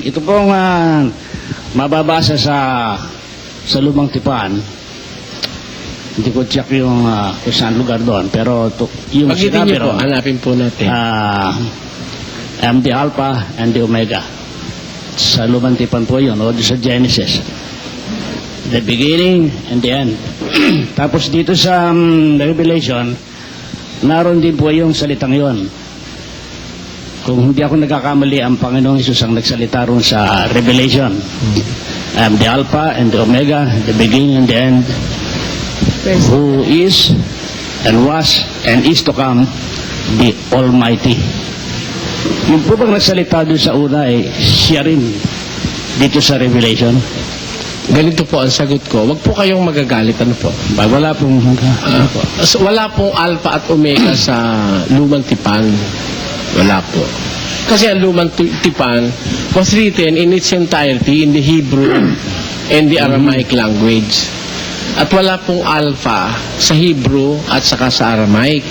Ito pong mababasa sa Lumang Tipan. Hindi ko check yung kung saan lugar doon. Pero yung Pagkitin sinabi niyo po, ron, hanapin po natin. I'm the Alpha and the Omega. Sa Lumang Tipan po yun, o sa Genesis. The beginning and the end. Tapos dito sa Revelation, naroon din po yung salitang yon. Kung hindi ako nagkakamali, ang Panginoong Hesus ang nagsalita ron sa Revelation. I am the Alpha and the Omega, the beginning and the end, who is and was and is to come, the Almighty. Yung po bang nagsalita doon sa una ay siya rin dito sa Revelation? Ganito po ang sagot ko. Huwag po kayong magagalit. Ano po? Wala pong... Wala pong Alpha at Omega sa Lumang Tipan. Wala po. Kasi ang Lumang Tipan was written in its entirety in the Hebrew and the Aramaic language. At wala pong Alpha sa Hebrew at saka sa Aramaic.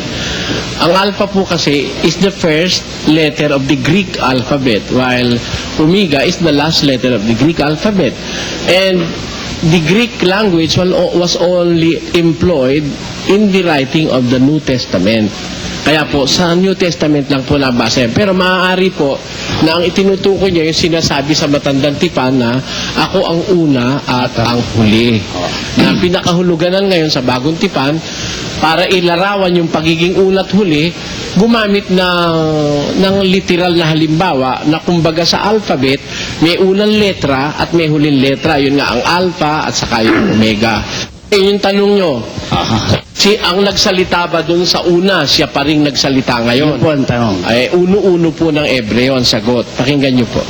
Ang Alpha po kasi is the first letter of the Greek alphabet, while Omega is the last letter of the Greek alphabet. And the Greek language was only employed in the writing of the New Testament. Kaya po, sa New Testament lang po nabasa. Pero maaari po na ang itinutukoy niya yung sinasabi sa Matandang Tipan na ako ang una at ang huli. Na pinakahuluganan ngayon sa Bagong Tipan, para ilarawan yung pagiging una at huli, gumamit ng literal na halimbawa na kumbaga sa alphabet, may unang letra at may huling letra. Yun nga, ang alpha at saka yung omega. Yung tanong nyo, ang nagsalita ba dun sa una, siya pa rin nagsalita ngayon? Yun po ang tanong. Ay, uno-uno po ng Hebreo ang sagot. Pakinggan nyo po.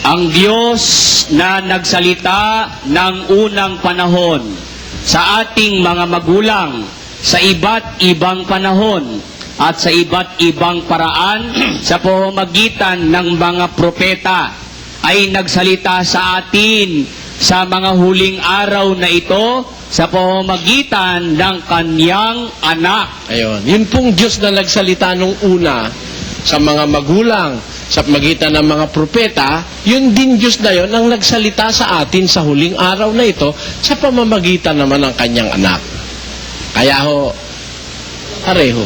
Ang Diyos na nagsalita ng unang panahon sa ating mga magulang sa iba't ibang panahon at sa iba't ibang paraan sa pamamagitan ng mga propeta ay nagsalita sa atin sa mga huling araw na ito sa pamamagitan ng kanyang anak. Ayun. Yun pong Diyos na nagsalita nung una sa mga magulang, sa magitan ng mga propeta, yun din Diyos na yun ang nagsalita sa atin sa huling araw na ito sa pamamagitan naman ng kanyang anak. Kaya ho, pareho.